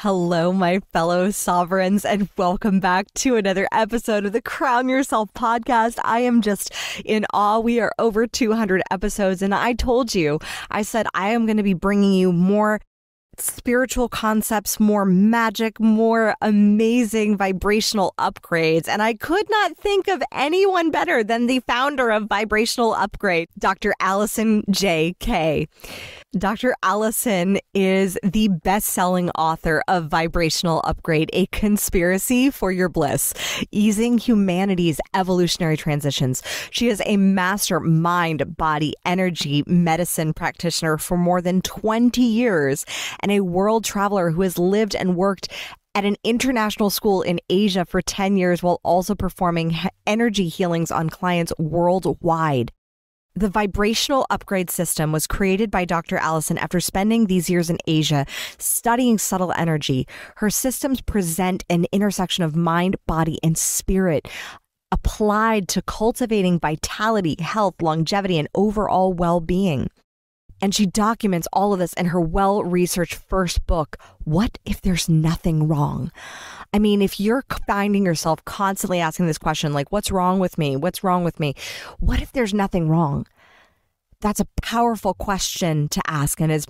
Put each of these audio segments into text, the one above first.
Hello, my fellow sovereigns, and welcome back to another episode of the Crown Yourself podcast. I am just in awe. We are over 200 episodes, and I told you, I said I am going to be bringing you more spiritual concepts, more magic, more amazing vibrational upgrades. And I could not think of anyone better than the founder of Vibrational Upgrade, Dr. Alison J. Dr. Alison is the best-selling author of Vibrational Upgrade, A Conspiracy for Your Bliss, easing humanity's evolutionary transitions. She is a master mind, body, energy medicine practitioner for more than 20 years and a world traveler who has lived and worked at an international school in Asia for 10 years while also performing energy healings on clients worldwide. The Vibrational Upgrade System was created by Dr. Alison after spending these years in Asia studying subtle energy. Her systems present an intersection of mind, body, and spirit applied to cultivating vitality, health, longevity, and overall well-being. And she documents all of this in her well-researched first book, What If There's Nothing Wrong? I mean, if you're finding yourself constantly asking this question, like, what's wrong with me? What's wrong with me? What if there's nothing wrong? That's a powerful question to ask. And as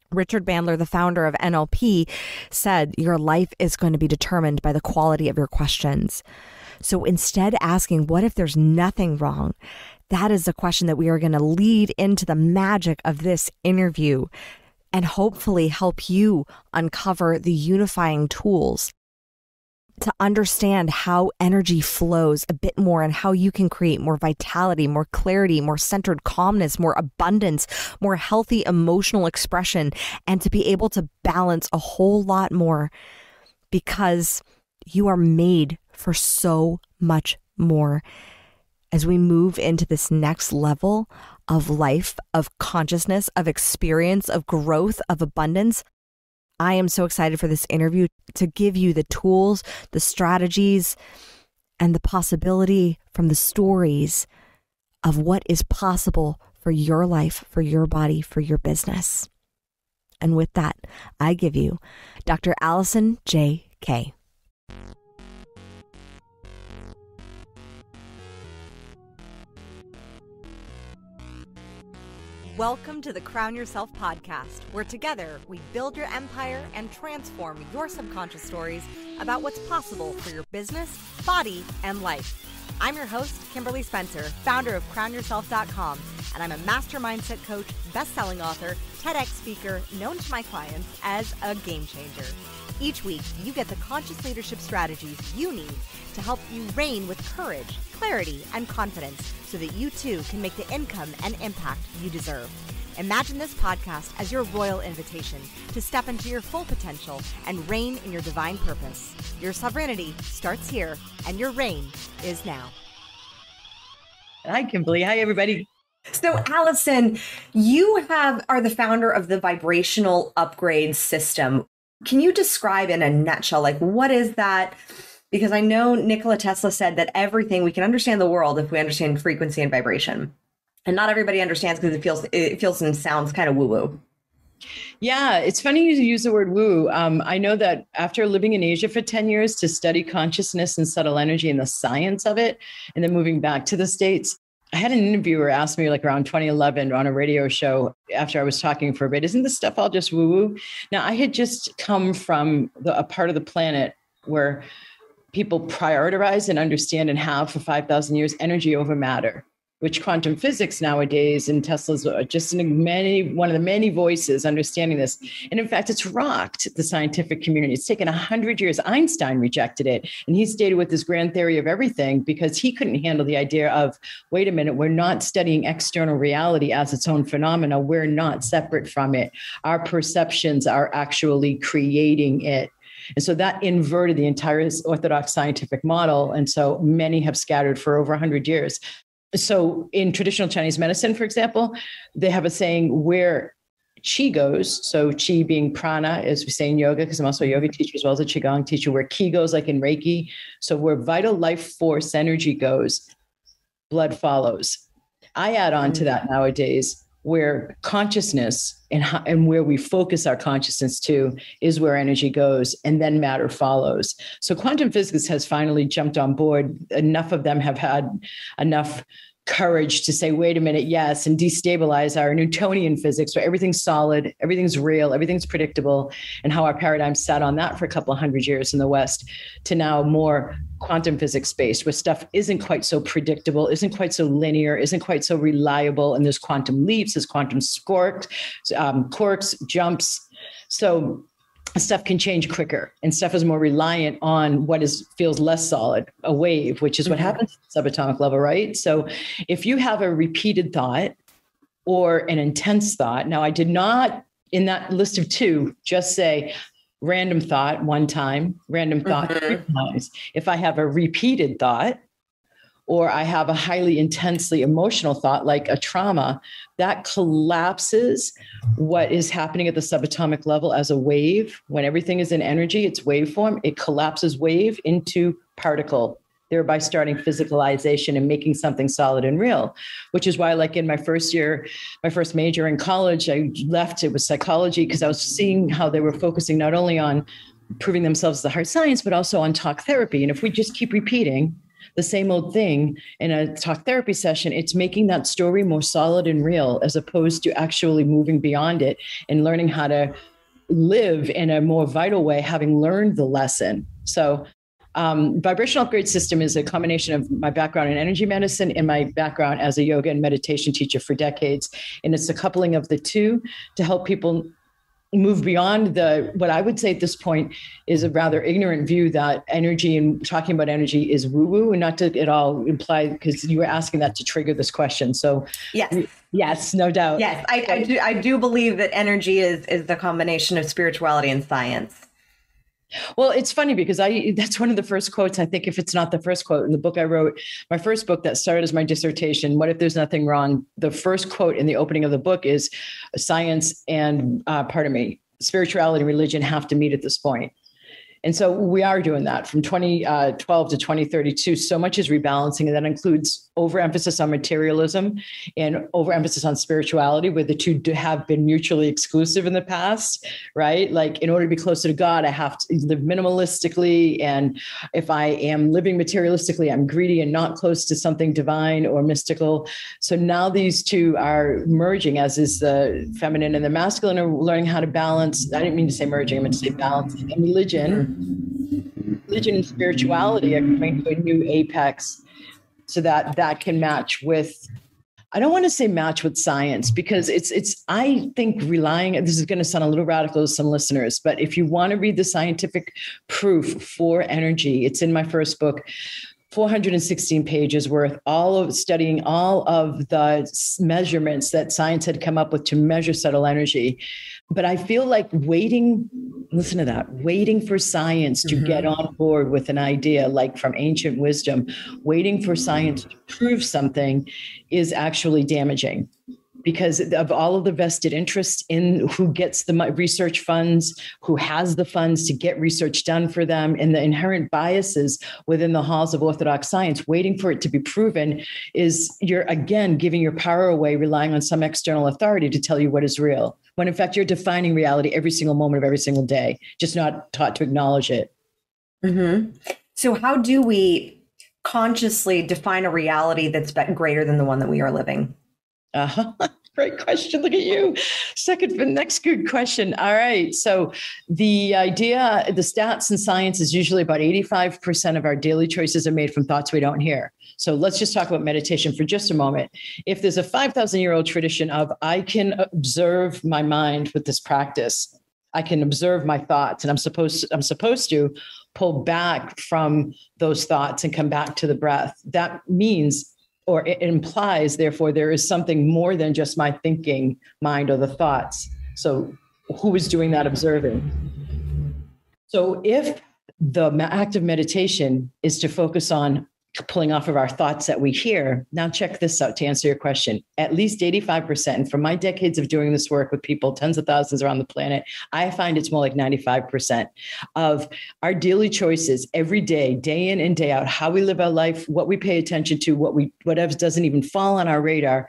Richard Bandler, the founder of NLP, said, your life is going to be determined by the quality of your questions. So instead asking, what if there's nothing wrong? That is the question that we are going to lead into the magic of this interview and hopefully help you uncover the unifying tools to understand how energy flows a bit more and how you can create more vitality, more clarity, more centered calmness, more abundance, more healthy emotional expression, and to be able to balance a whole lot more because you are made for so much more. As we move into this next level of life, of consciousness, of experience, of growth, of abundance, I am so excited for this interview to give you the tools, the strategies, and the possibility from the stories of what is possible for your life, for your body, for your business. And with that, I give you Dr. Alison J. Welcome to the Crown Yourself podcast, where together we build your empire and transform your subconscious stories about what's possible for your business, body, and life. I'm your host, Kimberly Spencer, founder of CrownYourself.com, and I'm a master mindset coach, best-selling author, TEDx speaker, known to my clients as a game changer. Each week, you get the conscious leadership strategies you need to help you reign with courage, clarity, and confidence so that you too can make the income and impact you deserve. Imagine this podcast as your royal invitation to step into your full potential and reign in your divine purpose. Your sovereignty starts here, and your reign is now. Hi, Kimberly. Hi, everybody. So, Alison, you are the founder of the Vibrational Upgrade System. Can you describe in a nutshell, like, what is that? Because I know Nikola Tesla said that we can understand the world if we understand frequency and vibration. And not everybody understands because it feels and sounds kind of woo-woo. Yeah, it's funny you use the word woo. I know that after living in Asia for 10 years to study consciousness and subtle energy and the science of it, and then moving back to the States, I had an interviewer ask me like around 2011 on a radio show after I was talking for a bit, isn't this stuff all just woo-woo? Now, I had just come from a part of the planet where people prioritize and understand and have for 5,000 years energy over matter, which quantum physics nowadays and Tesla's just one of the many voices understanding this. And in fact, it's rocked the scientific community. It's taken 100 years. Einstein rejected it. And he stated with his grand theory of everything because he couldn't handle the idea of, wait a minute, we're not studying external reality as its own phenomena. We're not separate from it. Our perceptions are actually creating it. And so that inverted the entire orthodox scientific model. And so many have scattered for over 100 years. So in traditional Chinese medicine, for example, they have a saying where qi goes. So qi being prana, as we say in yoga, because I'm also a yoga teacher as well as a qigong teacher, where qi goes like in Reiki. So where vital life force energy goes, blood follows. I add on to that nowadays. where consciousness and where we focus our consciousness to is where energy goes, and then matter follows. So quantum physics has finally jumped on board. Enough of them have had enough courage to say, wait a minute, yes, and destabilize our Newtonian physics, where everything's solid, everything's real, everything's predictable, and how our paradigm sat on that for a couple of hundred years in the West, to now more quantum physics based, where stuff isn't quite so predictable, isn't quite so linear, isn't quite so reliable, and there's quantum leaps, there's quantum quirks, jumps. So stuff can change quicker, and stuff is more reliant on what feels less solid, a wave, which is what happens at the subatomic level, right? So if you have a repeated thought or an intense thought, now I did not, in that list of two, just say random thought one time, random thought three times. If I have a repeated thought, or I have a highly intensely emotional thought, like a trauma, that collapses what is happening at the subatomic level as a wave. When everything is in energy, it's waveform, it collapses wave into particle, thereby starting physicalization and making something solid and real, which is why, like in my first year, my first major in college, I left, it was psychology, because I was seeing how they were focusing not only on proving themselves the hard science, but also on talk therapy. And if we just keep repeating the same old thing in a talk therapy session, it's making that story more solid and real, as opposed to actually moving beyond it and learning how to live in a more vital way, having learned the lesson. So vibrational upgrade system is a combination of my background in energy medicine and my background as a yoga and meditation teacher for decades. And it's a coupling of the two to help people move beyond what I would say at this point is a rather ignorant view that energy and talking about energy is woo-woo, and not to at all imply, because you were asking that to trigger this question. So yes, no doubt. Yes, I do believe that energy is the combination of spirituality and science. Well, it's funny because that's one of the first quotes, I think, if it's not the first quote in the book I wrote, my first book that started as my dissertation, What If There's Nothing Wrong? The first quote in the opening of the book is science and, spirituality and religion have to meet at this point. And so we are doing that from 2012 to 2032. So much is rebalancing, and that includes overemphasis on materialism and overemphasis on spirituality, where the two have been mutually exclusive in the past, right? Like, in order to be closer to God, I have to live minimalistically. And if I am living materialistically, I'm greedy and not close to something divine or mystical. So now these two are merging, as is the feminine and the masculine are learning how to balance. I didn't mean to say merging, I meant to say balance. And religion and spirituality are coming to a new apex, so that can match with, I don't want to say match with science, because it's I think relying, this is going to sound a little radical to some listeners, but if you want to read the scientific proof for energy, it's in my first book, 416 pages worth, studying all of the measurements that science had come up with to measure subtle energy. But I feel like waiting for science to get on board with an idea, like from ancient wisdom, waiting for science to prove something is actually damaging, because of all of the vested interest in who gets the research funds, who has the funds to get research done for them, and the inherent biases within the halls of orthodox science. Waiting for it to be proven is, you're again giving your power away, relying on some external authority to tell you what is real, when in fact you're defining reality every single moment of every single day, just not taught to acknowledge it. So how do we consciously define a reality that's greater than the one that we are living? Great question. Look at you. Next good question. All right. So the idea, the stats in science is usually about 85% of our daily choices are made from thoughts we don't hear. So let's just talk about meditation for just a moment. If there's a 5,000-year-old tradition of, I can observe my mind with this practice, I can observe my thoughts, and I'm supposed to pull back from those thoughts and come back to the breath. That means, or it implies, therefore, there is something more than just my thinking mind or the thoughts. So who is doing that observing? So if the act of meditation is to focus on pulling off of our thoughts that we hear, now check this out to answer your question. At least 85%, and from my decades of doing this work with people, tens of thousands around the planet, I find it's more like 95% of our daily choices every day, day in and day out, how we live our life, what we pay attention to, whatever doesn't even fall on our radar,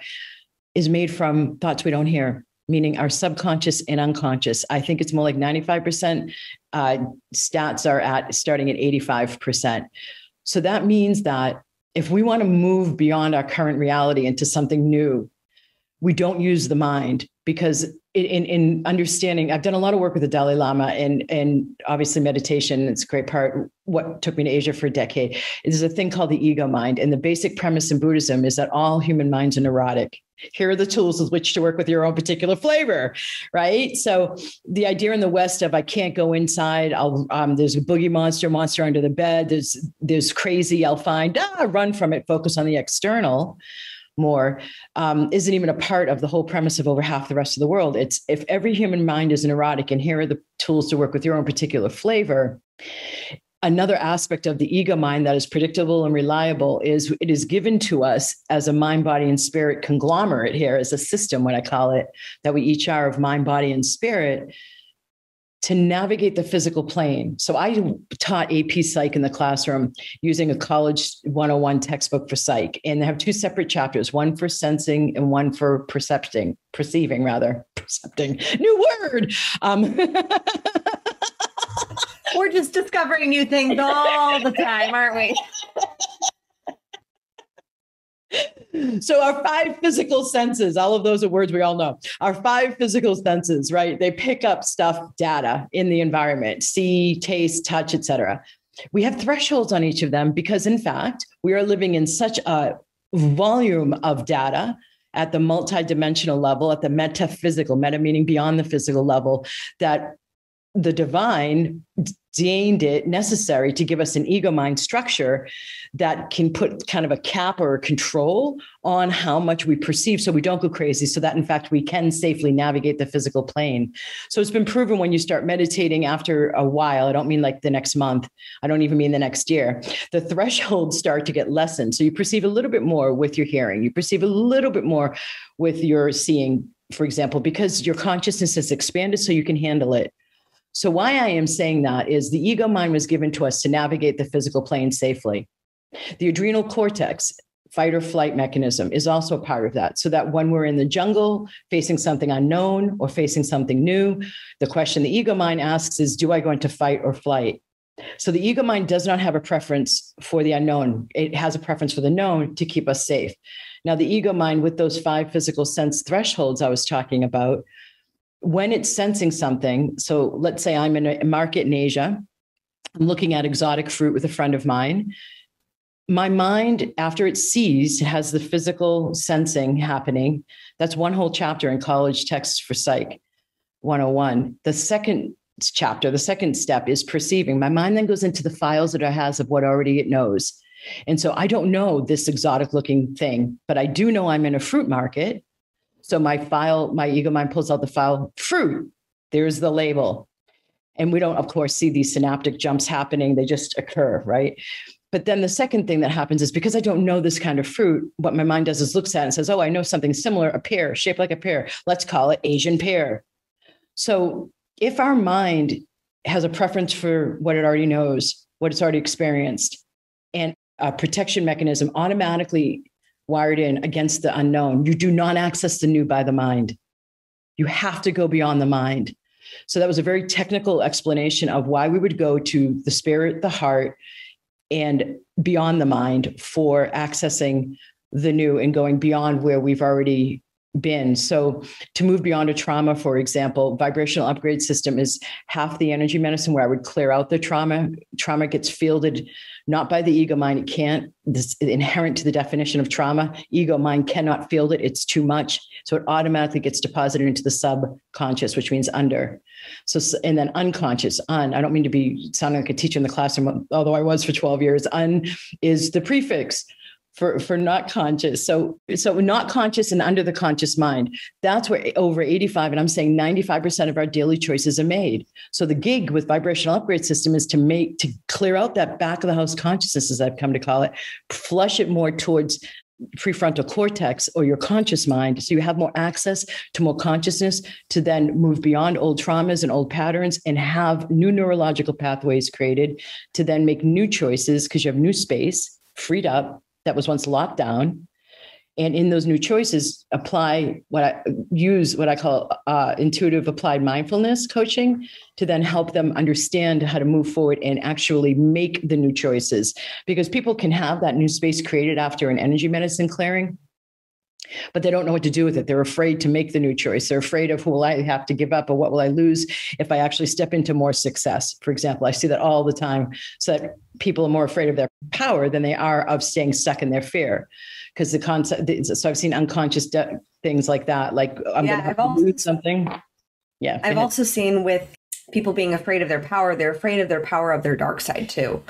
is made from thoughts we don't hear, meaning our subconscious and unconscious. I think it's more like 95%. Stats are at starting at 85%. So that means that if we want to move beyond our current reality into something new, we don't use the mind, because in understanding, I've done a lot of work with the Dalai Lama and obviously meditation. It's a great part. What took me to Asia for a decade is a thing called the ego mind. And the basic premise in Buddhism is that all human minds are neurotic. Here are the tools with which to work with your own particular flavor, right? So the idea in the West of I can't go inside. There's a boogie monster under the bed. There's crazy. I'll find run from it. Focus on the external more, isn't even a part of the whole premise of over half the rest of the world. It's if every human mind is neurotic, and here are the tools to work with your own particular flavor. Another aspect of the ego mind that is predictable and reliable is it is given to us as a mind, body, and spirit conglomerate here, as a system, what I call it, that we each are of mind, body, and spirit, to navigate the physical plane. So I taught AP Psych in the classroom using a college 101 textbook for Psych. And they have two separate chapters, one for sensing and one for percepting. New word. We're just discovering new things all the time, aren't we? So our five physical senses, all of those are words we all know. Our five physical senses, right? They pick up stuff, data in the environment, see, taste, touch, etc. We have thresholds on each of them because, in fact, we are living in such a volume of data at the multidimensional level, at the metaphysical, meta meaning beyond the physical level, that the divine deemed it necessary to give us an ego mind structure that can put kind of a cap or a control on how much we perceive so we don't go crazy, so that in fact we can safely navigate the physical plane. So it's been proven when you start meditating after a while, I don't mean like the next month, I don't even mean the next year, the thresholds start to get lessened. So you perceive a little bit more with your hearing, you perceive a little bit more with your seeing, for example, because your consciousness has expanded so you can handle it. So why I am saying that is the ego mind was given to us to navigate the physical plane safely. The adrenal cortex, fight or flight mechanism, is also a part of that. So that when we're in the jungle facing something unknown or facing something new, the question the ego mind asks is, do I go into fight or flight? So the ego mind does not have a preference for the unknown. It has a preference for the known to keep us safe. Now, the ego mind with those five physical sense thresholds I was talking about, when it's sensing something, so let's say I'm in a market in Asia, I'm looking at exotic fruit with a friend of mine. My mind, after it sees, has the physical sensing happening. That's one whole chapter in college texts for Psych 101. The second chapter, the second step is perceiving. My mind then goes into the files that it has of what already it knows. And so I don't know this exotic looking thing, but I do know I'm in a fruit market. So my ego mind pulls out the file, fruit, there's the label. And we don't, of course, see these synaptic jumps happening. They just occur, right? But then the second thing that happens is because I don't know this kind of fruit, what my mind does is looks at it and says, oh, I know something similar, a pear, shaped like a pear. Let's call it Asian pear. So if our mind has a preference for what it already knows, what it's already experienced, and a protection mechanism automatically wired in against the unknown, you do not access the new by the mind. You have to go beyond the mind. So that was a very technical explanation of why we would go to the spirit, the heart, and beyond the mind for accessing the new and going beyond where we've already been. So to move beyond a trauma, for example, vibrational upgrade system is half the energy medicine, where I would clear out the trauma. Trauma gets fielded not by the ego mind. It can't. This is inherent to the definition of trauma. Ego mind cannot field it. It's too much. So it automatically gets deposited into the subconscious, which means under. So, and then unconscious, I don't mean to be sounding like a teacher in the classroom, although I was for 12 years. Is the prefix for not conscious. So not conscious and under the conscious mind. That's where over 85, and I'm saying 95% of our daily choices are made. So the gig with vibrational upgrade system is to clear out that back of the house consciousness, as I've come to call it, flush it more towards prefrontal cortex or your conscious mind. So you have more access to more consciousness to then move beyond old traumas and old patterns and have new neurological pathways created to then make new choices because you have new space freed up that was once locked down. And in those new choices, what I call intuitive applied mindfulness coaching to then help them understand how to move forward and actually make the new choices. Because people can have that new space created after an energy medicine clearing, but they don't know what to do with it. They're afraid to make the new choice. They're afraid of who will I have to give up or what will I lose if I actually step into more success. For example, I see that all the time. So that people are more afraid of their power than they are of staying stuck in their fear. Because the concept, so I've seen unconscious things like that, like I'm going to have to lose something. Yeah. I've also seen with people being afraid of their power, they're afraid of their power of their dark side too.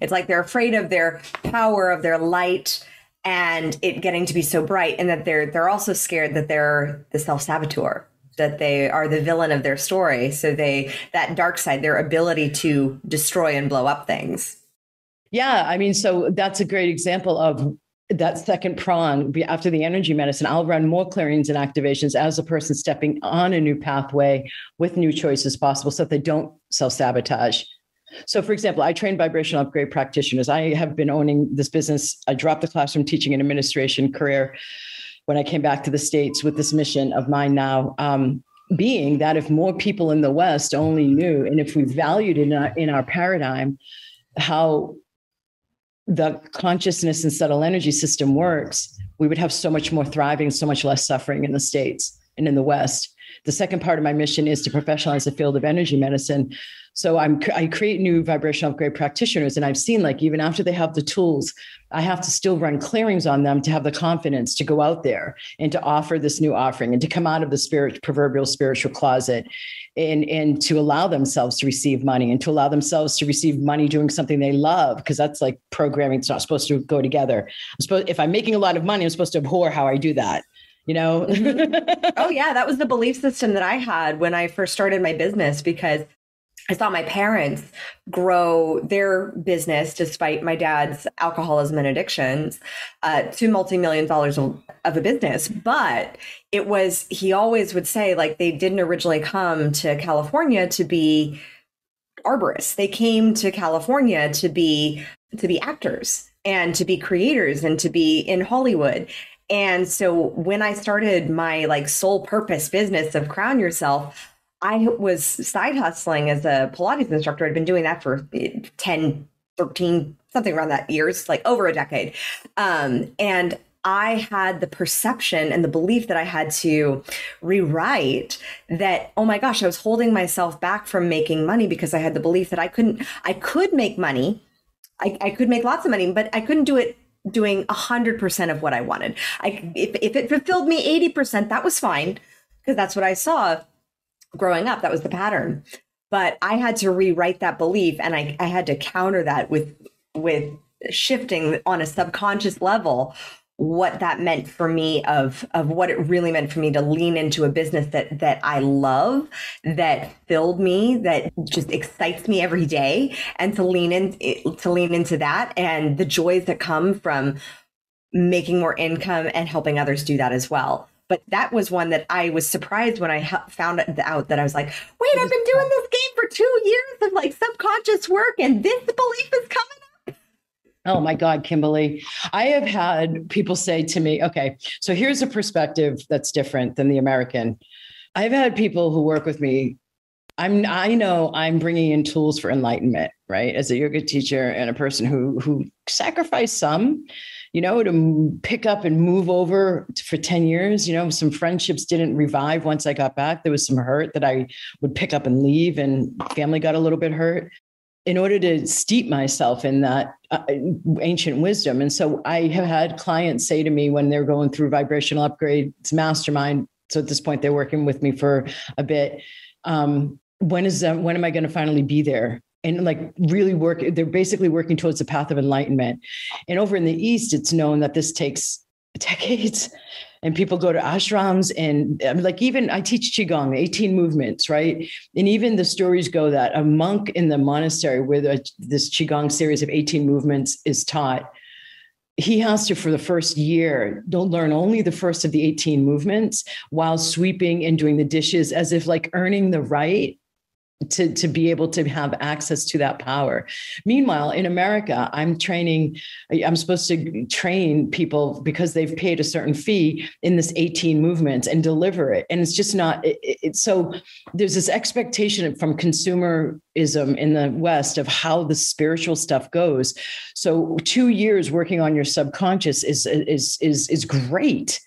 It's like they're afraid of their power, of their light, and it getting to be so bright, and that they're also scared that they're the self-saboteur, that they are the villain of their story. So that dark side, their ability to destroy and blow up things. Yeah, I mean, so that's a great example of that second prong. After the energy medicine, I'll run more clearings and activations as a person stepping on a new pathway with new choices possible so that they don't self-sabotage. So, for example, I train vibrational upgrade practitioners. I have been owning this business. I dropped the classroom teaching and administration career when I came back to the States with this mission of mine now, being that if more people in the West only knew, and if we valued in our paradigm how the consciousness and subtle energy system works, we would have so much more thriving, so much less suffering in the States and in the West. The second part of my mission is to professionalize the field of energy medicine. So I create new vibrational upgrade practitioners. And I've seen, like, even after they have the tools, I have to still run clearings on them to have the confidence to go out there and to offer this new offering and to come out of the proverbial spiritual closet and to allow themselves to receive money and to allow themselves to receive money doing something they love, because that's like programming. It's not supposed to go together. If I'm making a lot of money, I'm supposed to abhor how I do that. Mm-hmm. Oh, yeah. That was the belief system that I had when I first started my business, because I saw my parents grow their business despite my dad's alcoholism and addictions to multi-million dollars of a business. But he always would say, like, they didn't originally come to California to be arborists. They came to California to be actors and to be creators and to be in Hollywood. And so when I started my sole purpose business of Crown Yourself, I was side hustling as a Pilates instructor. I'd been doing that for 10, 13, something around that years, like over a decade. And I had the perception and the belief that I had to rewrite that, oh my gosh, I was holding myself back from making money because I had the belief that I could make money. I could make lots of money, but I couldn't do it doing 100% of what I wanted. If it fulfilled me 80%, that was fine, because that's what I saw growing up. That was the pattern. But I had to rewrite that belief, and I had to counter that with shifting on a subconscious level what that meant for me, of what it really meant for me to lean into a business that I love, that filled me, that just excites me every day, and to lean into that and the joys that come from making more income and helping others do that as well. But that was one that I was surprised when I found out that I was like, wait, I've been doing this game for 2 years of subconscious work, and this belief is coming up. Oh my God, Kimberly. I have had people say to me, okay, so here's a perspective that's different than the American. I've had people who work with me. I know I'm bringing in tools for enlightenment, right? As a yoga teacher and a person who sacrificed some, to pick up and move over for 10 years. Some friendships didn't revive once I got back. There was some hurt that I would pick up and leave, and family got a little bit hurt, in order to steep myself in that ancient wisdom. And so I have had clients say to me when they're going through vibrational upgrades mastermind, so at this point they're working with me for a bit, when am I going to finally be there? And really they're basically working towards the path of enlightenment. And over in the East, it's known that this takes decades, and people go to ashrams, and even I teach Qigong, 18 movements, right? And even the stories go that a monk in the monastery where this Qigong series of 18 movements is taught, he has to, for the first year, don't learn only the first of the 18 movements while sweeping and doing the dishes, as if earning the right to be able to have access to that power. Meanwhile, in America, I'm supposed to train people because they've paid a certain fee in this 18 movements and deliver it. And it's just not, so there's this expectation from consumerism in the West of how the spiritual stuff goes. So 2 years working on your subconscious is great.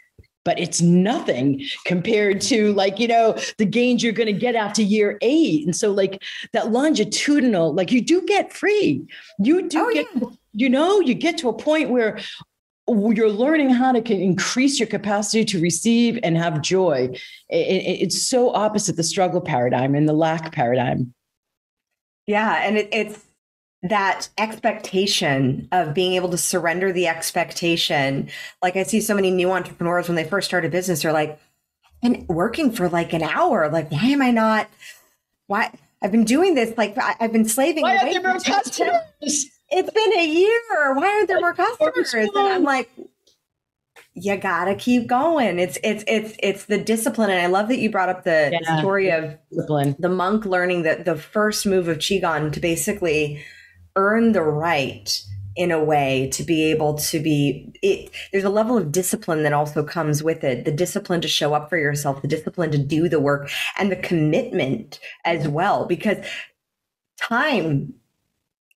But it's nothing compared to the gains you're going to get after year 8. And so that longitudinal, you do get free. You do you get to a point where you're learning how to increase your capacity to receive and have joy. It's so opposite the struggle paradigm and the lack paradigm. Yeah. And it's that expectation of being able to surrender the expectation. Like I see so many new entrepreneurs when they first start a business, they're like, I'm working for an hour. Why I've been doing this. I've been slaving away. Why aren't there more customers? It's been a year. Why aren't there more customers? And I'm like, you gotta keep going. It's the discipline. And I love that you brought up the story of discipline. The monk learning that the first move of Qigong to basically earn the right in a way to be able to there's a level of discipline that also comes with it. The discipline to show up for yourself, the discipline to do the work, and the commitment as well. Because time,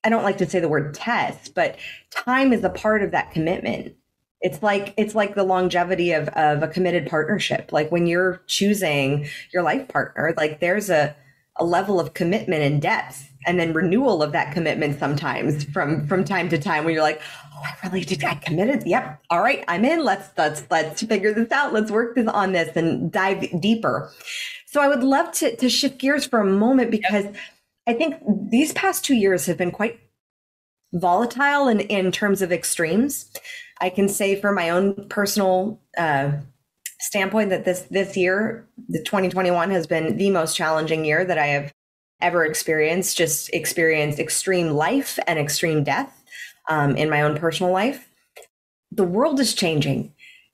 I don't like to say the word test, but time is a part of that commitment. It's like the longevity of a committed partnership. Like when you're choosing your life partner, there's a level of commitment and depth, and then renewal of that commitment sometimes from time to time when you're like, oh, I really did get committed. Yep. All right, I'm in. Let's figure this out. Let's work on this and dive deeper. So I would love to shift gears for a moment, because I think these past 2 years have been quite volatile in terms of extremes. I can say for my own personal standpoint that this year, the 2021, has been the most challenging year that I have ever experienced. Just experienced extreme life and extreme death in my own personal life. The world is changing.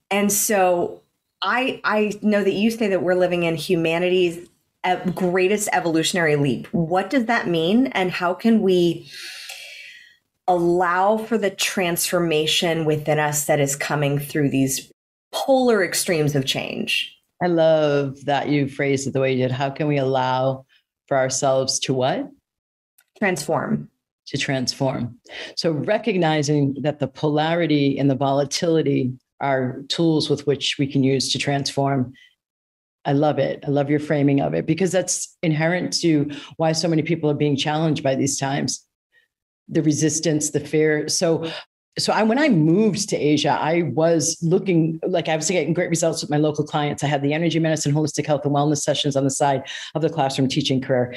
And so I know that you say that we're living in humanity's greatest evolutionary leap. What does that mean? And how can we allow for the transformation within us that is coming through these polar extremes of change? I love that you phrased it the way you did. How can we allow for ourselves to what? Transform. To transform. So recognizing that the polarity and the volatility are tools with which we can use to transform. I love it. I love your framing of it, because that's inherent to why so many people are being challenged by these times. The resistance, the fear. So when I moved to Asia, I was looking I was getting great results with my local clients. I had the energy medicine, holistic health and wellness sessions on the side of the classroom teaching career.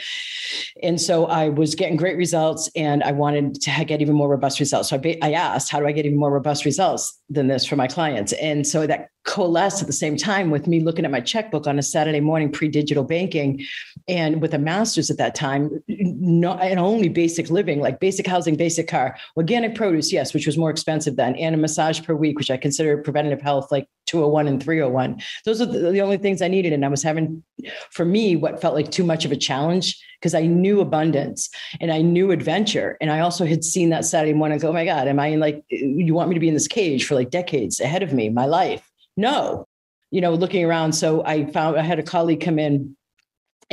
And so I was getting great results, and I wanted to get even more robust results. So I asked, how do I get even more robust results than this for my clients? And so that coalesced at the same time with me looking at my checkbook on a Saturday morning, pre-digital banking, and with a master's at that time, and only basic living, like basic housing, basic car, organic produce, yes, which was more expensive then, and a massage per week, which I consider preventative health, like 201 and 301. Those are the only things I needed. And I was having, for me, what felt like too much of a challenge, because I knew abundance and I knew adventure. And I also had seen that Saturday morning and go, oh my God, am I you want me to be in this cage for decades ahead of me, my life? No, looking around. So I had a colleague come in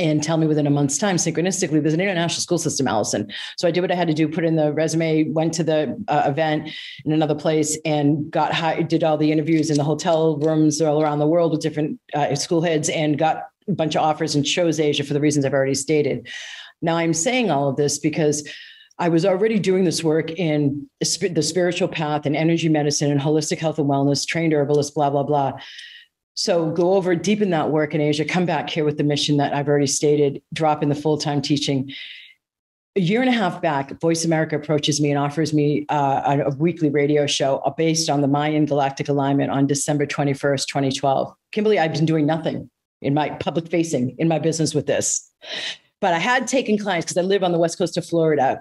and tell me within a month's time, synchronistically, there's an international school system, Alison. So I did what I had to do, put in the resume, went to the event in another place, and got hired, did all the interviews in the hotel rooms all around the world with different school heads, and got a bunch of offers and chose Asia for the reasons I've already stated. Now I'm saying all of this because I was already doing this work in the spiritual path and energy medicine and holistic health and wellness, trained herbalist, blah, blah, blah. So go over deep in that work in Asia, come back here with the mission that I've already stated, drop in the full-time teaching. A year and a half back, Voice America approaches me and offers me a weekly radio show based on the Mayan galactic alignment on December 21st, 2012. Kimberly, I've been doing nothing in my public facing in my business with this, but I had taken clients because I live on the West Coast of Florida.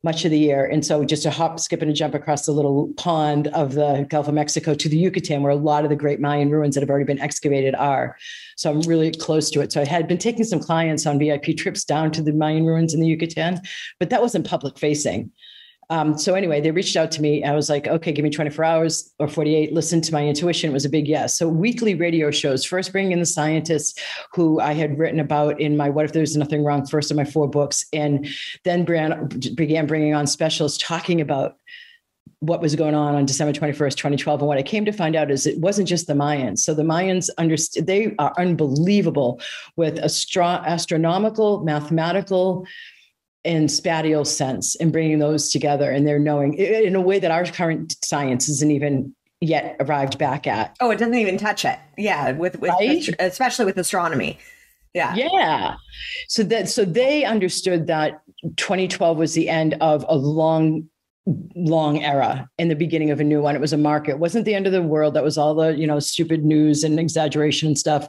much of the year. And so just a hop, skip, and a jump across the little pond of the Gulf of Mexico to the Yucatan, where a lot of the great Mayan ruins that have already been excavated are. So I'm really close to it. So I had been taking some clients on VIP trips down to the Mayan ruins in the Yucatan, but that wasn't public facing. So anyway, they reached out to me. I was like, okay, give me 24 hours or 48. Listen to my intuition. It was a big yes. So weekly radio shows, first bringing in the scientists who I had written about in my What If There's Nothing Wrong, first of my 4 books, and then began bringing on specialists talking about what was going on December 21st, 2012. And what I came to find out is it wasn't just the Mayans. So the Mayans, they are unbelievable with astronomical, mathematical, and spatial sense, and bringing those together, and they're knowing in a way that our current science isn't even yet arrived back at. Oh, it doesn't even touch it. Yeah. With right? Especially with astronomy. Yeah. Yeah. So they understood that 2012 was the end of a long era and the beginning of a new one. It was a market. It wasn't the end of the world. That was all the, stupid news and exaggeration and stuff.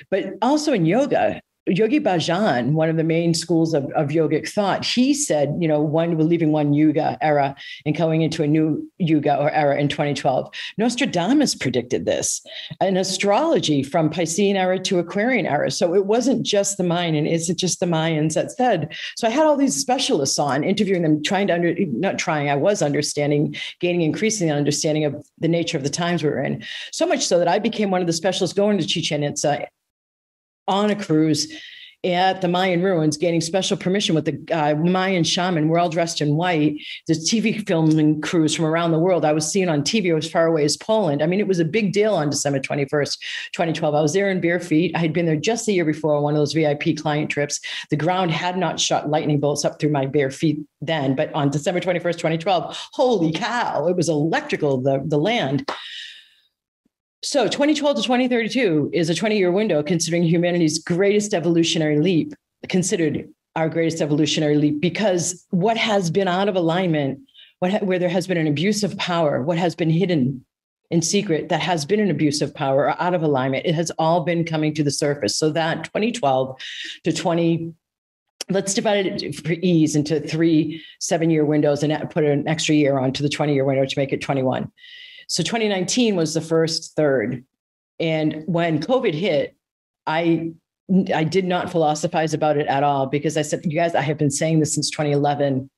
But also in yoga, Yogi Bhajan, one of the main schools of yogic thought, he said, we're leaving one yuga era and going into a new yuga or era in 2012. Nostradamus predicted this, an astrology from Piscean era to Aquarian era. So it wasn't just the Mayan, and isn't just the Mayans that said. So I had all these specialists on, interviewing them, I was understanding, gaining increasing understanding of the nature of the times we were in. So much so that I became one of the specialists going to Chichen Itza on a cruise at the Mayan ruins, gaining special permission with the Mayan shaman. We're all dressed in white. The TV filming crews from around the world. I was seen on TV as far away as Poland. I mean, it was a big deal on December 21st, 2012. I was there in bare feet. I had been there just the year before on one of those VIP client trips. The ground had not shot lightning bolts up through my bare feet then, but on December 21st, 2012, holy cow, it was electrical, the land. So 2012 to 2032 is a 20-year window, considering humanity's greatest evolutionary leap, considered our greatest evolutionary leap, because what has been out of alignment, where there has been an abuse of power, what has been hidden in secret, that has been an abuse of power or out of alignment, it has all been coming to the surface. So that 2012 to let's divide it for ease into 3 7-year windows and put an extra year onto the 20-year window to make it 21. So 2019 was the first third. And when COVID hit, I did not philosophize about it at all, because I said, you guys, I have been saying this since 2011,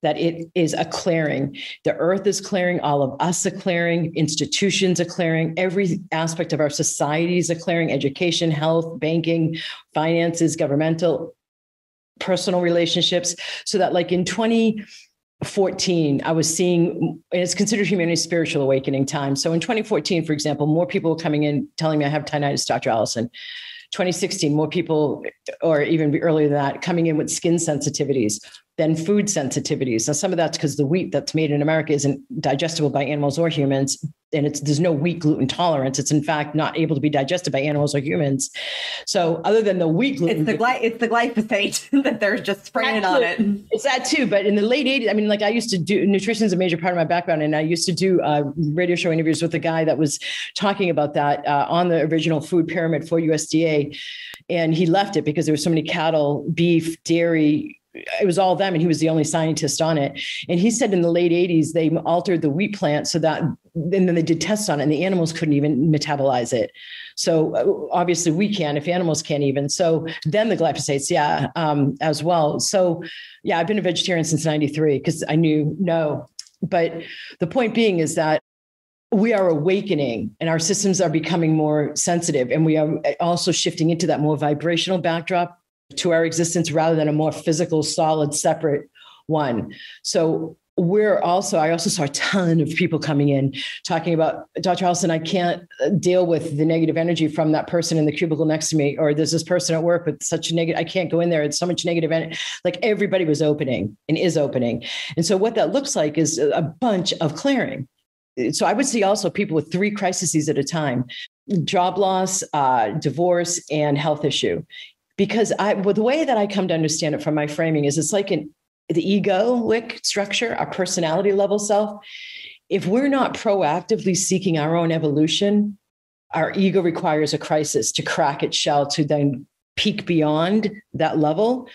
that it is a clearing. The earth is clearing, all of us are clearing, institutions are clearing, every aspect of our societies are clearing, education, health, banking, finances, governmental, personal relationships. So that like in 2014, I was seeing, and it's considered humanity's spiritual awakening time. So in 2014, for example, more people were coming in telling me I have tinnitus, Dr. Allison. 2016, more people, or even earlier than that, coming in with skin sensitivities, then food sensitivities. Now, some of that's because the wheat that's made in America isn't digestible by animals or humans, and there's no wheat gluten tolerance. It's in fact not able to be digested by animals or humans. So other than the wheat gluten, it's the glyphosate that they're just spraying on it. It's that too. But in the late 80s, I mean, like I used to do, nutrition is a major part of my background, and I used to do radio show interviews with a guy that was talking about that on the original food pyramid for USDA. And he left it because there were so many cattle, beef, dairy. It was all them, and he was the only scientist on it. And he said in the late 80s, they altered the wheat plant so that, and then they did tests on it, and the animals couldn't even metabolize it. So obviously we can, if animals can't even. So then the glyphosates, as well. So yeah, I've been a vegetarian since 93 because I knew no. But the point being is that we are awakening, and our systems are becoming more sensitive, and we are also shifting into that more vibrational backdrop to our existence rather than a more physical, solid, separate one. So I also saw a ton of people coming in talking about, Dr. Allison, I can't deal with the negative energy from that person in the cubicle next to me, or there's this person at work with such negative, I can't go in there. It's so much negative energy. Like everybody was opening and is opening. And so what that looks like is a bunch of clearing. So I would see also people with 3 crises at a time: job loss, divorce, and health issue. Because the way that I come to understand it from my framing is it's like the egoic structure, our personality level self. If we're not proactively seeking our own evolution, our ego requires a crisis to crack its shell to then peak beyond that level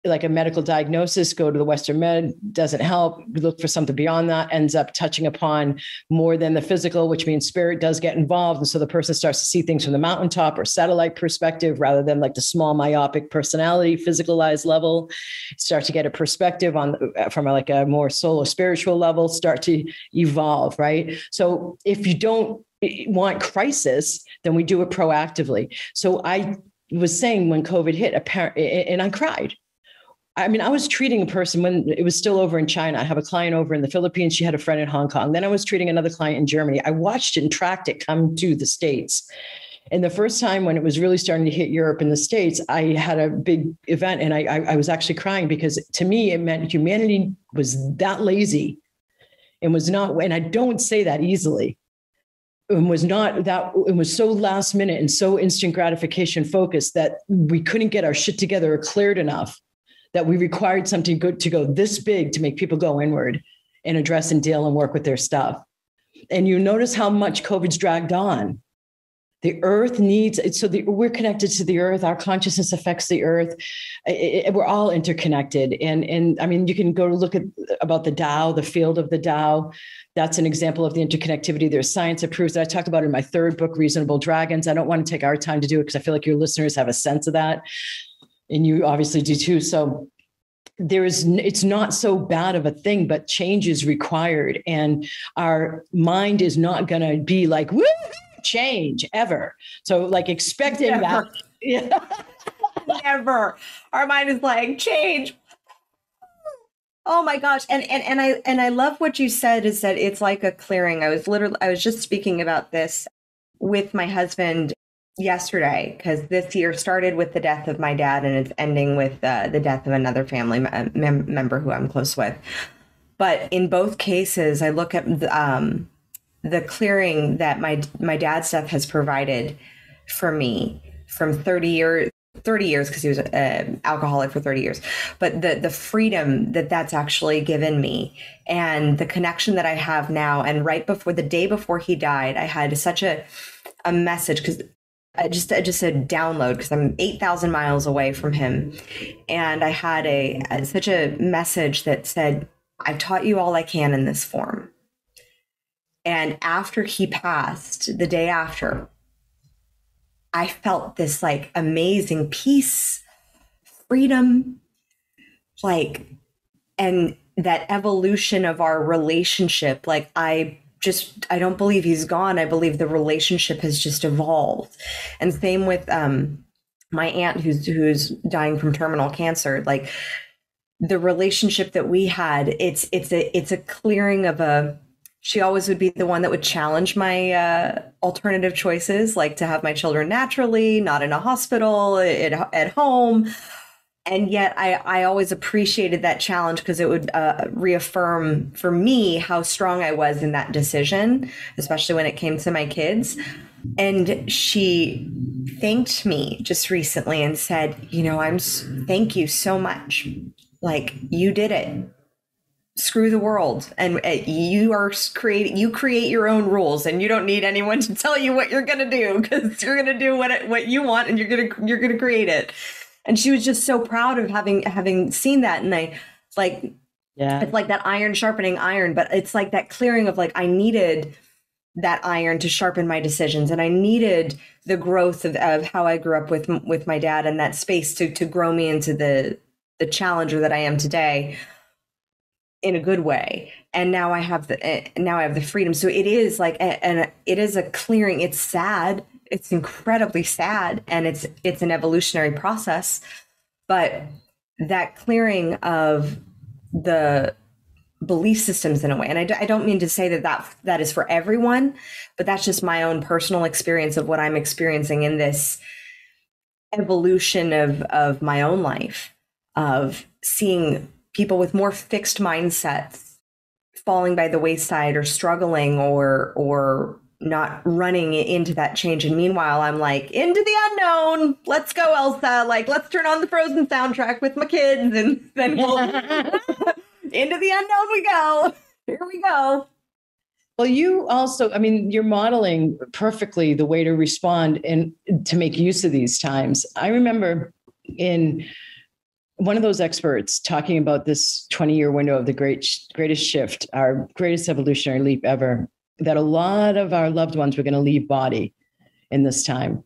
like a medical diagnosis, go to the Western med, doesn't help, look for something beyond that, ends up touching upon more than the physical, which means spirit does get involved. And so the person starts to see things from the mountaintop or satellite perspective, rather than like the small myopic personality, physicalized level. Start to get a perspective on from like a more soul or spiritual level, start to evolve, right? So if you don't want crisis, then we do it proactively. So I was saying when COVID hit, and I cried. I mean, I was treating a person when it was still over in China. I have a client over in the Philippines. She had a friend in Hong Kong. Then I was treating another client in Germany. I watched it and tracked it come to the States. And the first time when it was really starting to hit Europe and the States, I had a big event, and I was actually crying, because to me, it meant humanity was that lazy and was not, and I don't say that easily, and was not that, it was so last minute and so instant gratification focused that we couldn't get our shit together or cleared enough, that we required something good to go this big to make people go inward and address and deal and work with their stuff. And you notice how much COVID's dragged on. The earth needs, we're connected to the earth. Our consciousness affects the earth. We're all interconnected. And I mean, you can go look at about the Tao, the field of the Tao. That's an example of the interconnectivity. There's science that proves that. I talk about it in my third book, Reasonable Dragons. I don't want to take our time to do it because I feel like your listeners have a sense of that. And you obviously do too. So it's not so bad of a thing, but change is required. And our mind is not going to be like, woo, change ever. So like expecting that. Yeah. Never. Our mind is like, change. Oh my gosh. And I love what you said, is that it's like a clearing. I was just speaking about this with my husband yesterday, because this year started with the death of my dad and it's ending with the death of another family member who I'm close with. But in both cases, I look at the clearing that my dad's death has provided for me from 30 years, because he was an alcoholic for 30 years. But the freedom that's actually given me, and the connection that I have now. And right before, the day before he died, I had such a message, because just a download, because I'm 8,000 miles away from him. And I had such a message that said, I've taught you all I can in this form. And after he passed, the day after, I felt this like amazing peace, freedom, like, and that evolution of our relationship. Like, I don't believe he's gone. I believe the relationship has just evolved. And same with my aunt who's dying from terminal cancer. Like, the relationship that we had, it's a clearing of she always would be the one that would challenge my alternative choices, like to have my children naturally, not in a hospital, at home. And yet I always appreciated that challenge, because it would reaffirm for me how strong I was in that decision, especially when it came to my kids. And she thanked me just recently and said, thank you so much. Like, you did it. Screw the world. And you create your own rules, and you don't need anyone to tell you what you're going to do, because you're going to do what you want, and you're going to create it. And she was just so proud of having seen that. And it's like that iron sharpening iron, but it's like that clearing of like, I needed that iron to sharpen my decisions. And I needed the growth of how I grew up with my dad, and that space to grow me into the challenger that I am today, in a good way. And now I have the freedom. So it is like, and it is a clearing. It's sad. It's incredibly sad, and it's an evolutionary process. But that clearing of the belief systems in a way, and I don't mean to say that is for everyone, but that's just my own personal experience of what I'm experiencing in this evolution of my own life, of seeing people with more fixed mindsets falling by the wayside, or struggling, or not running into that change. And meanwhile, I'm like, into the unknown. Let's go, Elsa. Like, let's turn on the Frozen soundtrack with my kids, and then we'll into the unknown we go. Here we go. Well, you also, I mean, you're modeling perfectly the way to respond and to make use of these times. I remember one of those experts talking about this 20-year window of the greatest shift, our greatest evolutionary leap ever, that a lot of our loved ones were going to leave body in this time,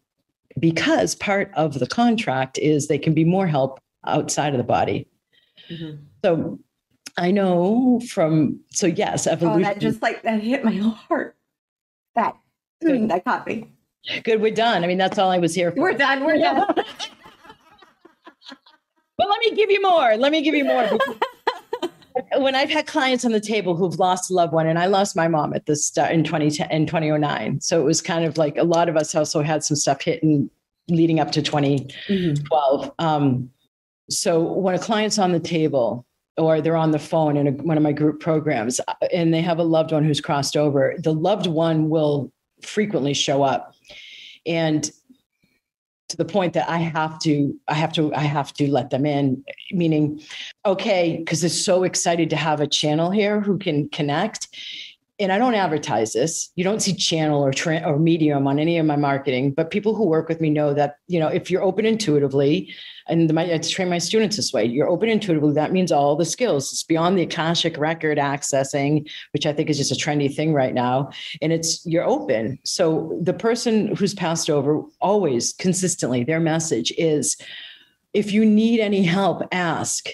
because part of the contract is they can be more help outside of the body. Mm-hmm. So I know yes, evolution. Oh, that just that hit my heart. That caught me. Good, we're done. I mean, that's all I was here for. We're done. But let me give you more. When I've had clients on the table who've lost a loved one, and I lost my mom at this in 2009. So it was kind of like a lot of us also had some stuff hitting leading up to 2012. So when a client's on the table or they're on the phone in one of my group programs and they have a loved one who's crossed over, the loved one will frequently show up. And to the point that I have to let them in, meaning, okay, because they're so excited to have a channel here who can connect. And I don't advertise this. You don't see channel or medium on any of my marketing, but people who work with me know that, if you're open intuitively, and I train my students this way, you're open intuitively, that means all the skills. It's beyond the Akashic record accessing, which I think is just a trendy thing right now. And you're open. So the person who's passed over, always consistently, their message is, if you need any help, ask.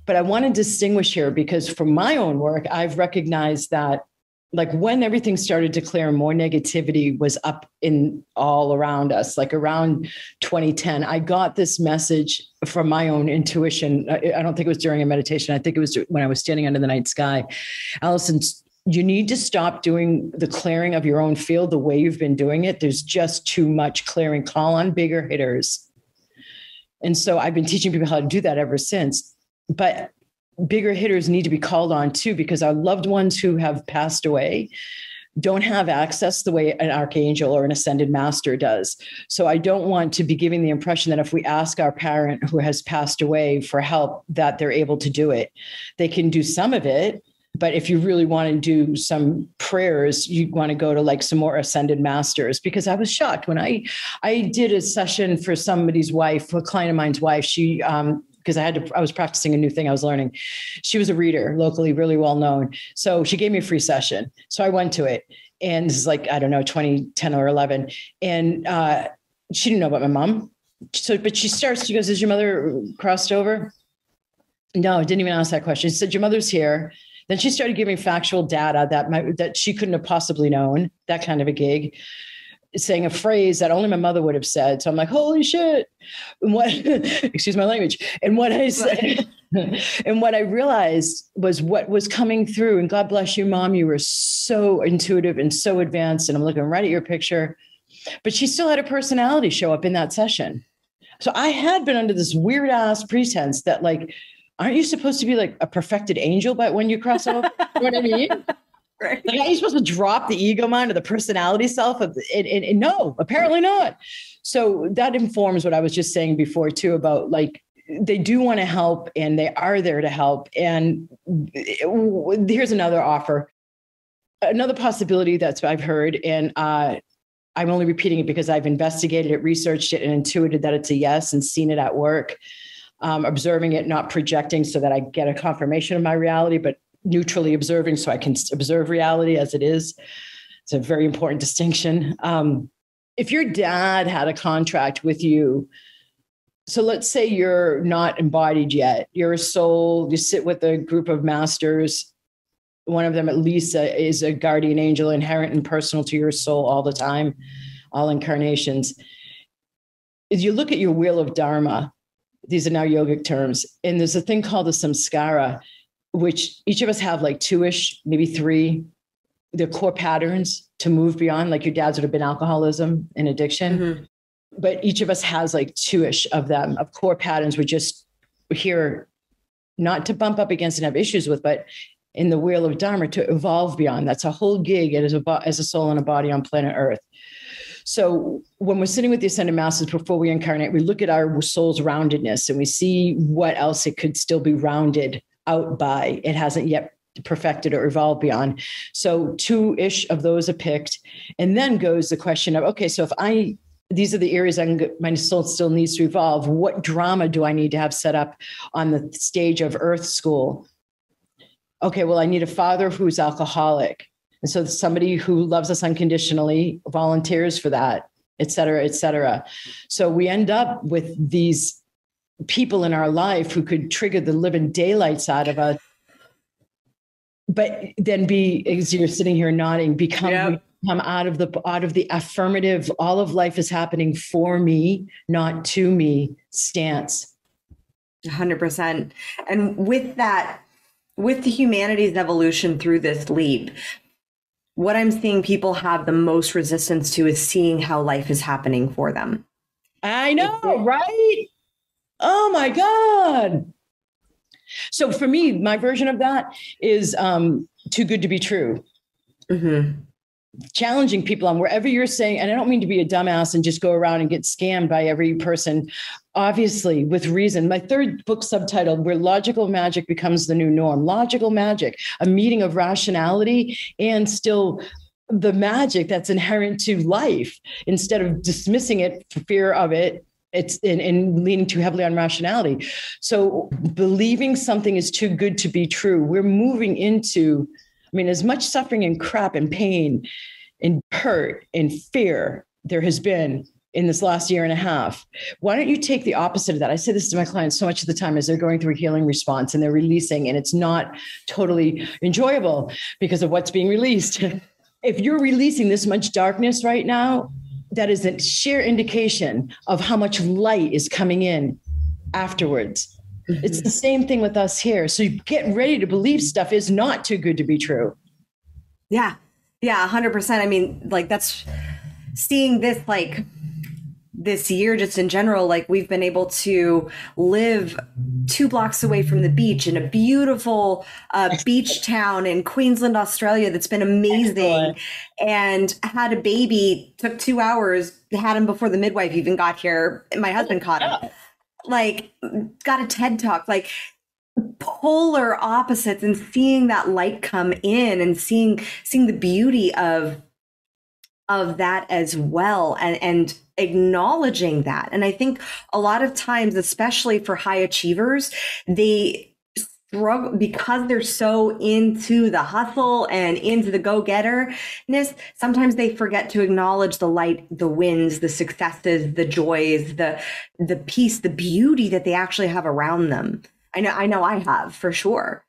But I want to distinguish here, because from my own work, I've recognized that when everything started to clear and more negativity was up in all around us, around 2010, I got this message from my own intuition. I don't think it was during a meditation. I think it was when I was standing under the night sky. Alison, you need to stop doing the clearing of your own field the way you've been doing it. There's just too much clearing. Call on bigger hitters. And so I've been teaching people how to do that ever since. But bigger hitters need to be called on too, because our loved ones who have passed away don't have access the way an archangel or an ascended master does. So I don't want to be giving the impression that if we ask our parent who has passed away for help, that they're able to do it. They can do some of it. But if you really want to do some prayers, you want to go to some more ascended masters, because I was shocked when I did a session for somebody's wife, a client of mine's wife. She, because I was practicing a new thing I was learning. She was a reader locally, really well known. So she gave me a free session. So I went to it, and this is 2010 or 11. And she didn't know about my mom. But she goes, is your mother crossed over? No, I didn't even ask that question. She said, your mother's here. Then she started giving factual data that she couldn't have possibly known, that kind of a gig, saying a phrase that only my mother would have said. So I'm like, holy shit. And excuse my language. And what I said, and what I realized was what was coming through. And God bless you, Mom. You were so intuitive and so advanced. And I'm looking right at your picture. But she still had a personality show up in that session. So I had been under this weird ass pretense that aren't you supposed to be a perfected angel but when you cross over? You know what I mean? Right. Are you supposed to drop the ego mind or the personality self? And no, apparently not. So that informs what I was just saying before too, about they do want to help and they are there to help. And here's another offer, another possibility that's I've heard. And I'm only repeating it because I've investigated it, researched it, and intuited that it's a yes and seen it at work. Observing it, not projecting so that I get a confirmation of my reality, but neutrally observing so I can observe reality as it is. It's a very important distinction. If your dad had a contract with you, so let's say you're not embodied yet, you're a soul, you sit with a group of masters, one of them at least is a guardian angel, inherent and personal to your soul all the time, all incarnations. If you look at your wheel of Dharma, these are now yogic terms, and there's a thing called the samskara, which each of us have two-ish, maybe three, they're core patterns to move beyond. Your dad's would have been alcoholism and addiction. Mm-hmm. But each of us has two-ish of them, of core patterns we're just here not to bump up against and have issues with, but in the wheel of Dharma to evolve beyond. That's a whole gig as a soul and a body on planet Earth. So when we're sitting with the Ascended Masters before we incarnate, we look at our soul's roundedness and we see what else it could still be rounded out by. It hasn't yet perfected or evolved beyond. So two-ish of those are picked. And then goes the question of, okay, so if I these are the areas my soul still needs to evolve. What drama do I need to have set up on the stage of Earth School? Okay, well, I need a father who's alcoholic. And so somebody who loves us unconditionally volunteers for that, et cetera, et cetera. So we end up with these people in our life who could trigger the living daylights out of us, but then as you're sitting here nodding, become out of the affirmative, all of life is happening for me, not to me stance. 100%. And with that, with the humanity's evolution through this leap, what I'm seeing people have the most resistance to is seeing how life is happening for them. I know, right? Oh my God. So for me, my version of that is too good to be true. Mm-hmm. Challenging people on wherever you're saying, and I don't mean to be a dumbass and just go around and get scammed by every person, obviously with reason. My third book subtitled, Where Logical Magic Becomes the New Norm. Logical magic, a meeting of rationality and still the magic that's inherent to life, instead of dismissing it for fear of it. It's in leaning too heavily on rationality. So believing something is too good to be true. We're moving into, as much suffering and crap and pain and hurt and fear there has been in this last year and a half. Why don't you take the opposite of that? I say this to my clients so much of the time as they're going through a healing response and they're releasing, and it's not totally enjoyable because of what's being released. If you're releasing this much darkness right now, that is a sheer indication of how much light is coming in afterwards. Mm-hmm. It's the same thing with us here. So you get ready to believe stuff is not too good to be true. Yeah. Yeah. 100%. That's seeing this, this year, just in general, we've been able to live 2 blocks away from the beach in a beautiful beach town in Queensland, Australia. That's been amazing. Excellent. And had a baby, took 2 hours, had him before the midwife even got here. My husband caught him. Got a TED talk, polar opposites, and seeing that light come in and seeing the beauty of that as well, and acknowledging that. And I think a lot of times, especially for high achievers, they struggle because they're so into the hustle and into the go-getterness. Sometimes they forget to acknowledge the light, the wins, the successes, the joys, the peace, the beauty that they actually have around them. I know I have, for sure.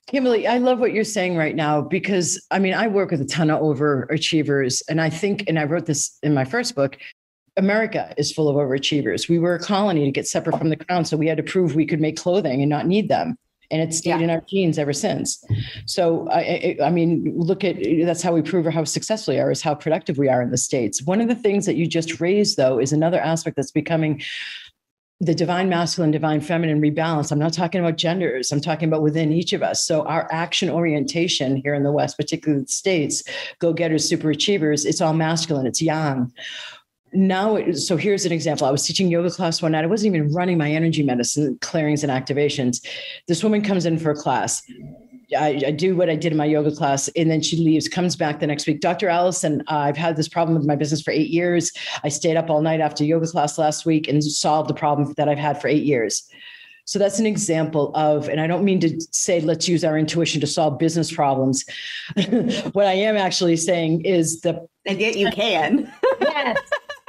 Kimberly, I love what you're saying right now, because I work with a ton of overachievers, and I think, and I wrote this in my first book, America is full of overachievers. We were a colony to get separate from the crown, so we had to prove we could make clothing and not need them. And it's stayed in our genes ever since. So, look at, that's how we prove how successful we are, is how productive we are in the States. One of the things that you just raised, though, is another aspect that's becoming the divine masculine, divine feminine rebalance. I'm not talking about genders. I'm talking about within each of us. So our action orientation here in the West, particularly the States, go-getters, super achievers, it's all masculine. It's yang. Now, so here's an example. I was teaching yoga class one night. I wasn't even running my energy medicine clearings and activations. This woman comes in for a class. I do what I did in my yoga class, and then she leaves, comes back the next week. Dr. Allison, I've had this problem with my business for 8 years. I stayed up all night after yoga class last week and solved the problem that I've had for 8 years. So that's an example of, and I don't mean to say, let's use our intuition to solve business problems. What I am actually saying is and yet you can. Yes.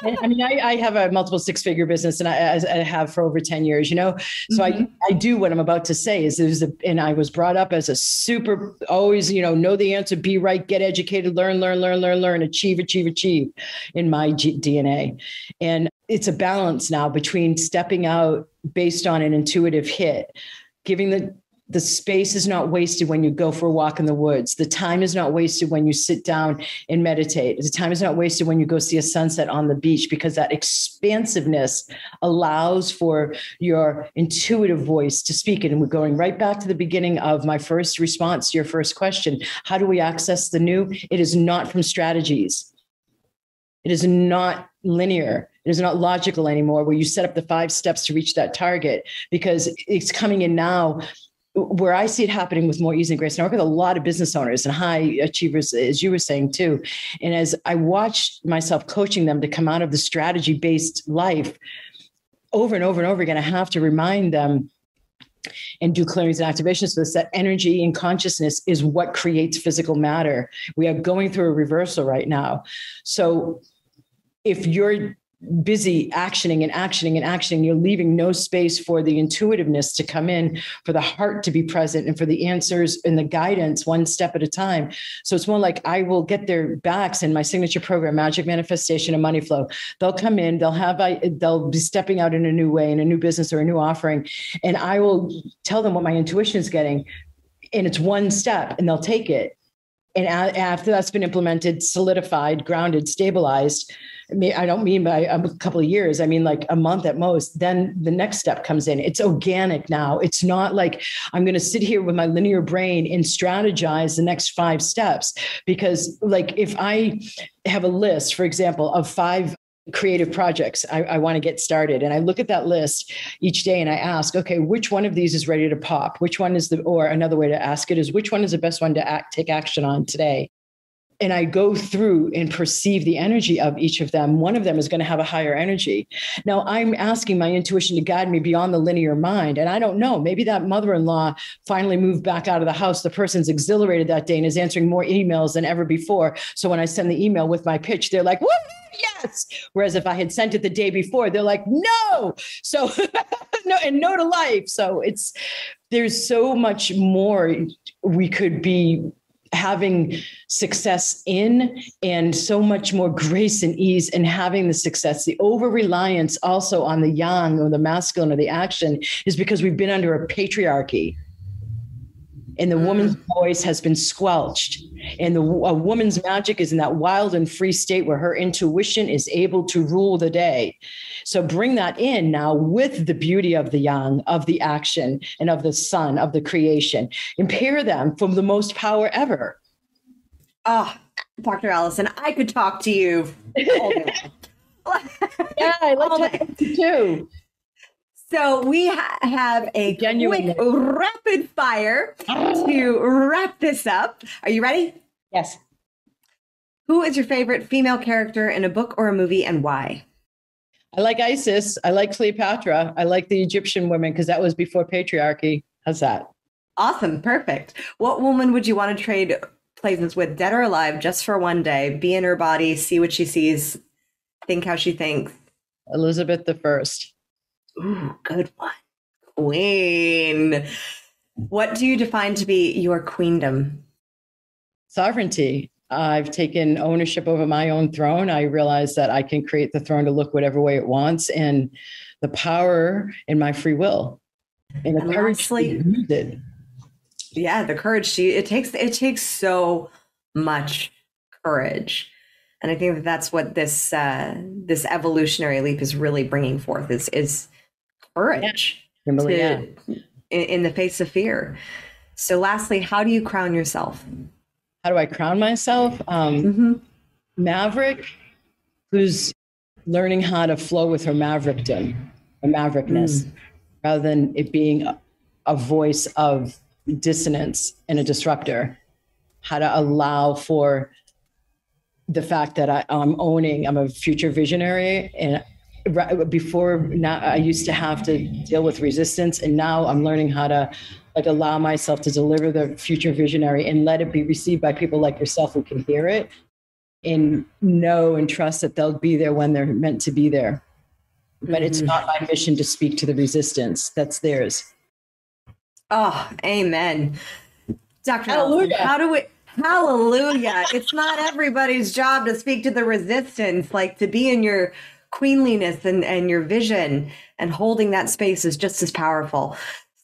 I have a multiple 6-figure business, and I have for over 10 years, So mm-hmm. I do what I'm about to say and I was brought up as a super, always, know the answer, be right, get educated, learn, achieve in my DNA. And it's a balance now between stepping out based on an intuitive hit, giving the space is not wasted when you go for a walk in the woods. The time is not wasted when you sit down and meditate. The time is not wasted when you go see a sunset on the beach, because that expansiveness allows for your intuitive voice to speak it. And we're going right back to the beginning of my first response to your first question. How do we access the new? It is not from strategies. It is not linear. It is not logical anymore, where you set up the 5 steps to reach that target, because it's coming in now where I see it happening with more ease and grace, and I work with a lot of business owners and high achievers, as you were saying too. And as I watch myself coaching them to come out of the strategy-based life over and over and over again, I have to remind them and do clearings and activations for this, that energy and consciousness is what creates physical matter. We are going through a reversal right now. So if you're busy actioning and actioning and actioning, you're leaving no space for the intuitiveness to come in, for the heart to be present, and for the answers and the guidance one step at a time. So it's more like I will get their backs in my signature program, Magic Manifestation and Money Flow. They'll come in, they'll be stepping out in a new way, in a new business or a new offering. And I will tell them what my intuition is getting. And it's one step, and they'll take it. And after that's been implemented, solidified, grounded, stabilized, I don't mean by a couple of years, I mean like a month at most, then the next step comes in. It's organic now. It's not like I'm going to sit here with my linear brain and strategize the next 5 steps. Because like if I have a list, for example, of 5 creative projects I want to get started, and I look at that list each day and I ask, okay, which one of these is ready to pop? Which one is or another way to ask it is, which one is the best one to take action on today? And I go through and perceive the energy of each of them. One of them is going to have a higher energy. Now I'm asking my intuition to guide me beyond the linear mind. And I don't know, maybe that mother-in-law finally moved back out of the house. The person's exhilarated that day and is answering more emails than ever before. So when I send the email with my pitch, they're like, woo, yes. Whereas if I had sent it the day before, they're like, no. So no to life. So there's so much more we could be having success in, and so much more grace and ease in having the success. The over-reliance also on the yang or the masculine or the action is because we've been under a patriarchy. And the woman's voice has been squelched. And a woman's magic is in that wild and free state where her intuition is able to rule the day. So bring that in now with the beauty of the yang, of the action, and of the sun, of the creation. And pair them from the most power ever. Oh, Dr. Alison, I could talk to you all day long. Yeah, I like talking to you too. So we have a quick rapid fire to wrap this up. Are you ready? Yes. Who is your favorite female character in a book or a movie, and why? I like Isis. I like Cleopatra. I like the Egyptian women because that was before patriarchy. How's that? Awesome. Perfect. What woman would you want to trade places with, dead or alive, just for one day? Be in her body, see what she sees, think how she thinks. Elizabeth I. Ooh, good one. Queen. What do you define to be your queendom? Sovereignty. I've taken ownership over my own throne. I realize that I can create the throne to look whatever way it wants, and the power in my free will. And the courage to use it. Yeah, the courage. It takes so much courage. And I think that that's what this evolutionary leap is really bringing forth is courage in the face of fear. So lastly, how do you crown yourself? How do I crown myself? Maverick, who's learning how to flow with her maverickdom, her maverickness, rather than it being a voice of dissonance and a disruptor. How to allow for the fact that I'm a future visionary. And before now, I used to have to deal with resistance. And now I'm learning how to allow myself to deliver the future visionary and let it be received by people like yourself who can hear it and know and trust that they'll be there when they're meant to be there. But it's not my mission to speak to the resistance. That's theirs. Oh, amen. Dr. Hallelujah. Hallelujah. It's not everybody's job to speak to the resistance, like to be in your queenliness and your vision, and holding that space is just as powerful.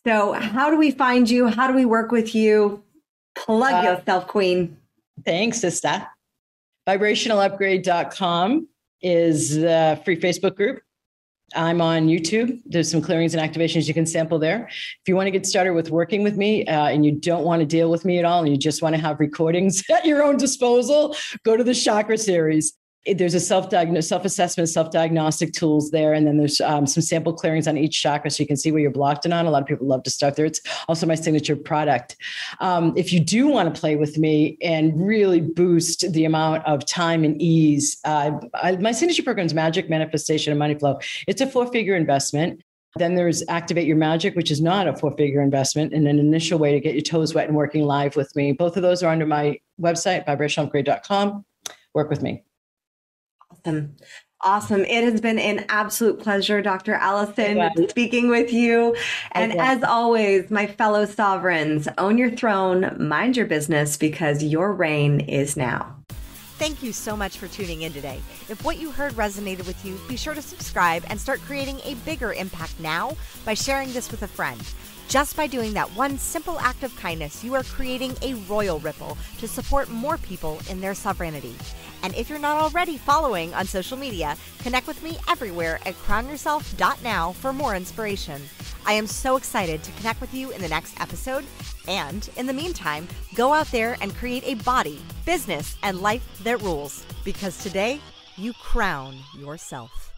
So how do we find you? How do we work with you? Plug yourself, queen. Thanks, sister. Vibrationalupgrade.com is the free Facebook group. I'm on YouTube. There's some clearings and activations you can sample there. If you want to get started with working with me and you don't want to deal with me at all and you just want to have recordings at your own disposal, go to the chakra series. There's a self-assessment, self-diagnostic tools there. And then there's some sample clearings on each chakra so you can see where you're blocked and on. A lot of people love to start there. It's also my signature product. If you do want to play with me and really boost the amount of time and ease, my signature program is Magic, Manifestation, and Money Flow. It's a 4-figure investment. Then there's Activate Your Magic, which is not a 4-figure investment and an initial way to get your toes wet and working live with me. Both of those are under my website, vibrationalupgrade.com. Work with me. Awesome. It has been an absolute pleasure, Dr. Alison, speaking with you. And as always, my fellow sovereigns, own your throne, mind your business, because your reign is now. Thank you so much for tuning in today. If what you heard resonated with you, be sure to subscribe and start creating a bigger impact now by sharing this with a friend. Just by doing that one simple act of kindness, you are creating a royal ripple to support more people in their sovereignty. And if you're not already following on social media, connect with me everywhere at crownyourself.now for more inspiration. I am so excited to connect with you in the next episode. And in the meantime, go out there and create a body, business, and life that rules. Because today, you crown yourself.